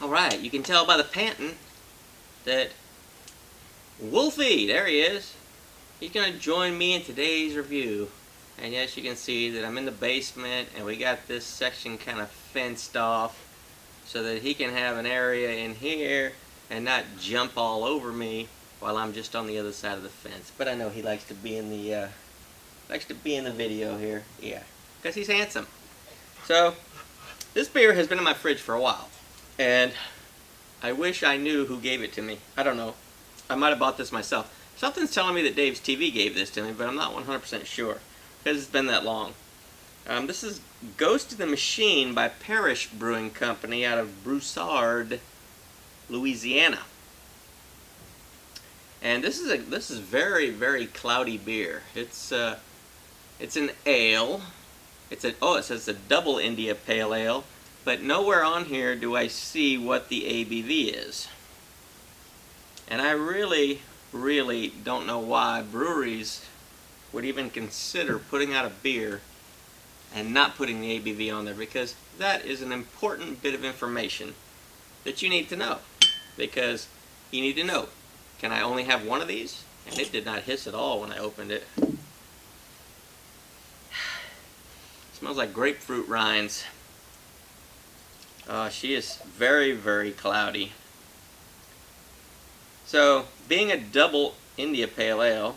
Alright, you can tell by the panting that Wolfie, there he is. He's going to join me in today's review. And yes, you can see that I'm in the basement and we got this section kind of fenced off so that he can have an area in here and not jump all over me while I'm just on the other side of the fence. But I know he likes to be in the video here. Yeah, because he's handsome. So, this beer has been in my fridge for a while. And I wish I knew who gave it to me. I don't know. I might have bought this myself. Something's telling me that Dave's TV gave this to me, but I'm not 100% sure because it's been that long. This is Ghost in the Machine by Parish Brewing Company out of Broussard, Louisiana. And this is very, very cloudy beer. It's an ale. It says a double India Pale Ale, but nowhere on here do I see what the ABV is. And I really don't know why breweries would even consider putting out a beer and not putting the ABV on there, because that is an important bit of information that you need to know. Because you need to know, can I only have one of these? And it did not hiss at all when I opened it. It smells like grapefruit rinds. She is very, very cloudy. So, being a double India Pale Ale,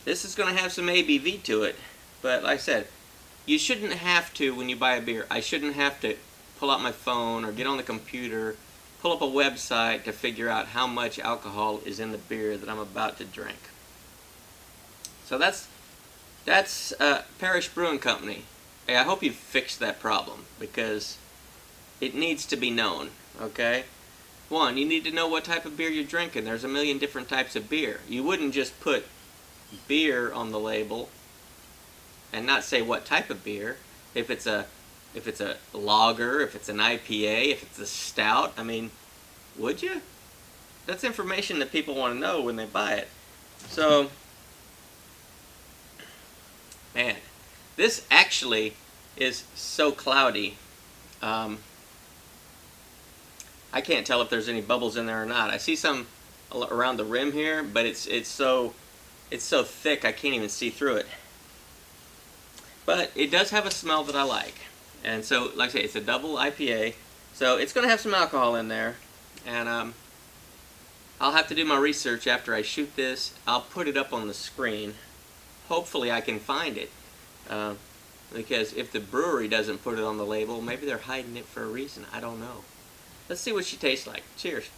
this is going to have some ABV to it. But like I said, you shouldn't have to, when you buy a beer, I shouldn't have to pull out my phone or get on the computer, pull up a website to figure out how much alcohol is in the beer that I'm about to drink. So that's Parish Brewing Company. Hey, I hope you fixed that problem, because it needs to be known, okay? One, you need to know what type of beer you're drinking. There's a million different types of beer. You wouldn't just put beer on the label and not say what type of beer. If it's a lager, if it's an IPA, if it's a stout, I mean, would you? That's information that people want to know when they buy it. So, man, this actually is so cloudy. I can't tell if there's any bubbles in there or not. I see some around the rim here, but it's so thick I can't even see through it. But it does have a smell that I like. And so, like I say, it's a double IPA, so it's going to have some alcohol in there. And I'll have to do my research after I shoot this. I'll put it up on the screen. Hopefully I can find it. Because if the brewery doesn't put it on the label, maybe they're hiding it for a reason. I don't know. Let's see what she tastes like. Cheers.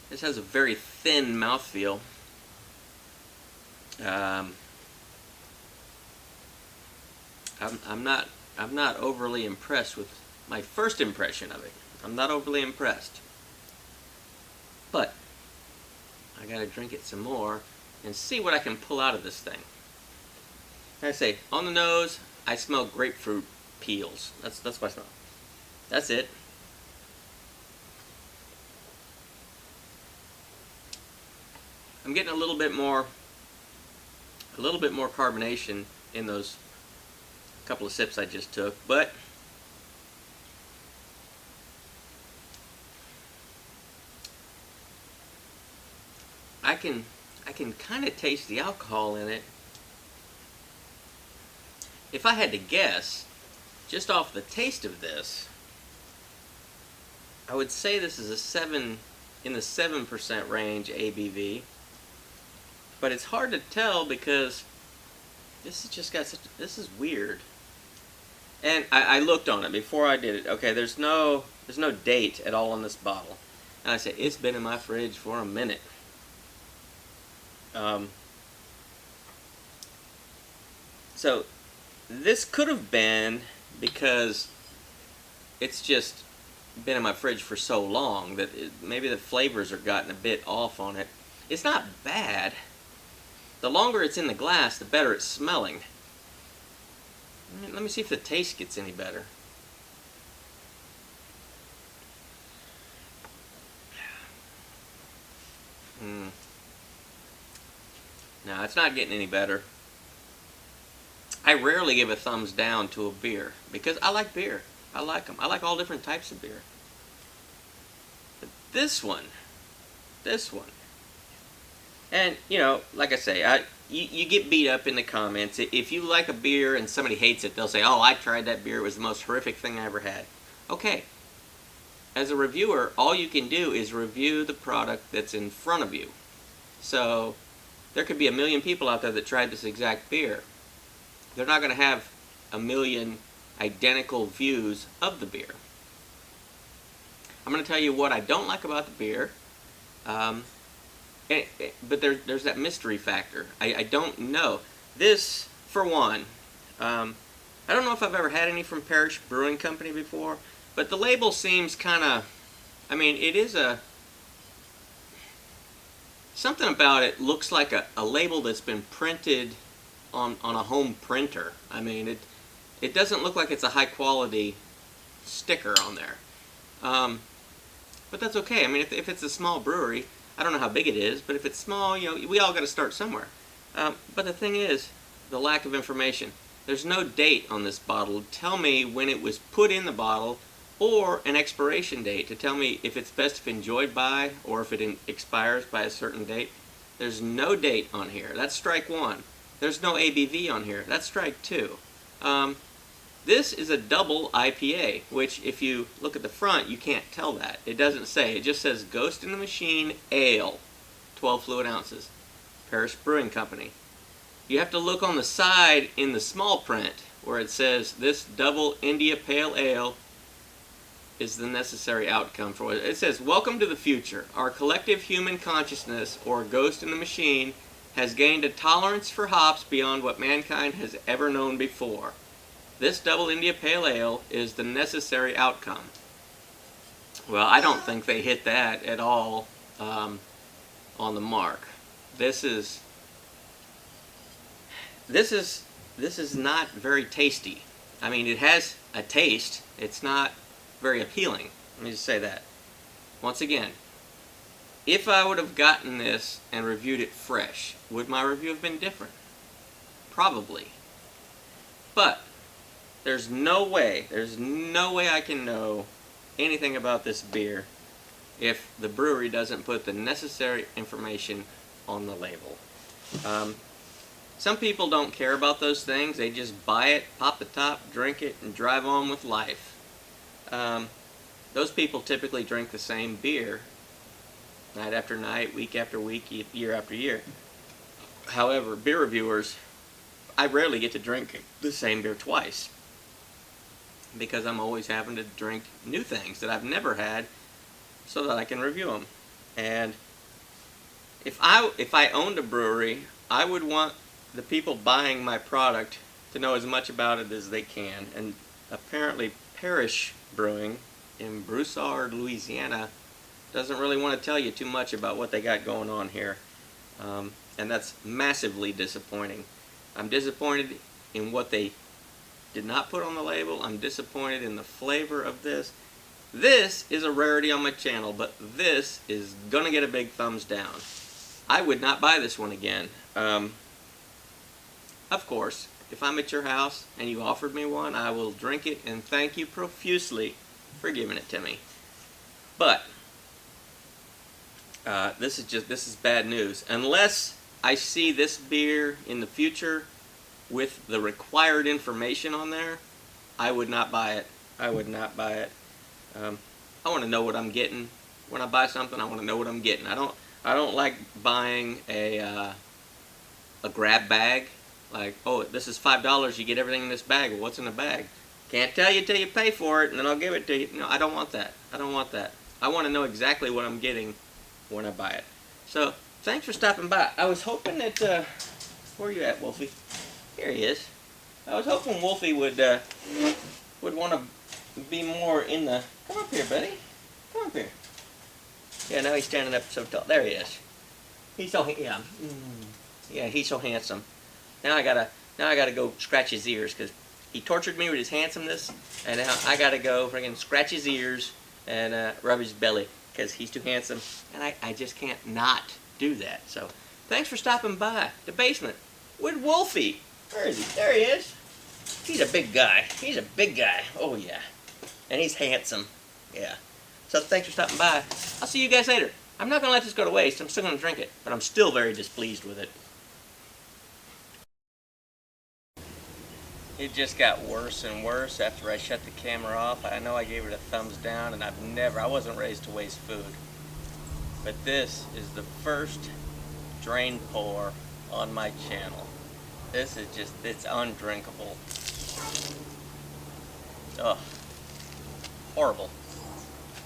This has a very thin mouthfeel. I'm not overly impressed with my first impression of it. I'm not overly impressed. But I gotta drink it some more and see what I can pull out of this thing. Like I say, on the nose, I smell grapefruit peels. That's what I smell. That's it. I'm getting a little bit more carbonation in those couple of sips I just took, but I can kind of taste the alcohol in it. If I had to guess, just off the taste of this, I would say this is a 7, in the 7% range ABV. But it's hard to tell because this has just got such, this is weird. And I looked on it before I did it. Okay, there's no date at all on this bottle. And I said, it's been in my fridge for a minute. So this could have been because it's just been in my fridge for so long that maybe the flavors are gotten a bit off on it. It's not bad. The longer it's in the glass, the better it's smelling. Let me see if the taste gets any better. No, it's not getting any better. I rarely give a thumbs down to a beer because I like beer. I like them. I like all different types of beer. But this one, and you know, like I say, you get beat up in the comments. If you like a beer and somebody hates it, they'll say, "Oh, I tried that beer. It was the most horrific thing I ever had." Okay. As a reviewer, all you can do is review the product that's in front of you. So there could be a million people out there that tried this exact beer. They're not going to have a million identical views of the beer. I'm going to tell you what I don't like about the beer, but there's that mystery factor. I don't know. This, for one, I don't know if I've ever had any from Parish Brewing Company before, but the label seems kind of, I mean, it is something about it looks like a label that's been printed on a home printer. I mean, it doesn't look like it's a high quality sticker on there. But that's okay. I mean, if it's a small brewery, I don't know how big it is, but if it's small, you know, we all got to start somewhere. But the thing is, the lack of information. There's no date on this bottle to tell me when it was put in the bottle, or an expiration date to tell me if it's best if enjoyed by, or if it expires by a certain date. There's no date on here. That's strike one. There's no ABV on here. That's strike two. This is a double IPA, which if you look at the front, you can't tell that. It doesn't say. It just says Ghost in the Machine Ale, 12 fluid ounces, Parish Brewing Company. You have to look on the side in the small print where it says this double India Pale Ale is the necessary outcome for it. It says, "Welcome to the future. Our collective human consciousness, or Ghost in the Machine, has gained a tolerance for hops beyond what mankind has ever known before. This double India Pale Ale is the necessary outcome." Well, I don't think they hit that at all on the mark. This is not very tasty. I mean, it has a taste. It's not very appealing. Let me just say that. Once again, if I would have gotten this and reviewed it fresh, would my review have been different? Probably. But there's no way I can know anything about this beer if the brewery doesn't put the necessary information on the label. Some people don't care about those things. They just buy it, pop the top, drink it, and drive on with life. Those people typically drink the same beer night after night, week after week, year after year. However, beer reviewers, I rarely get to drink the same beer twice because I'm always having to drink new things that I've never had so that I can review them. And if I owned a brewery, I would want the people buying my product to know as much about it as they can. And apparently Parish Brewing in Broussard, Louisiana doesn't really want to tell you too much about what they got going on here. And that's massively disappointing. I'm disappointed in what they did not put on the label. I'm disappointed in the flavor of this. This is a rarity on my channel, but this is gonna get a big thumbs down. I would not buy this one again. Of course, if I'm at your house and you offered me one, I will drink it and thank you profusely for giving it to me. But this is bad news. Unless I see this beer in the future with the required information on there, I would not buy it. I would not buy it. I want to know what I'm getting when I buy something. I want to know what I'm getting. I don't like buying a grab bag. Like, oh, this is $5. You get everything in this bag. Well, what's in the bag? Can't tell you till you pay for it, and then I'll give it to you. No, I don't want that. I don't want that. I want to know exactly what I'm getting when I buy it. So, thanks for stopping by. I was hoping that, where are you at, Wolfie? Here he is. I was hoping Wolfie would want to be more in the, come up here, buddy. Come up here. Yeah, now he's standing up so tall. There he is. He's so, yeah. Yeah, he's so handsome. Now I gotta go scratch his ears because he tortured me with his handsomeness, and now I gotta go friggin' scratch his ears and rub his belly because he's too handsome, and I just can't not do that. So Thanks for stopping by the basement with Wolfie. Where is he? There he is. He's a big guy. He's a big guy. Oh, yeah. And he's handsome. Yeah. So thanks for stopping by. I'll see you guys later. I'm not going to let this go to waste. I'm still going to drink it. But I'm still very displeased with it. It just got worse and worse after I shut the camera off. I know I gave it a thumbs down, and I wasn't raised to waste food. But this is the first drain pour on my channel. This is just, it's undrinkable. Ugh. Horrible.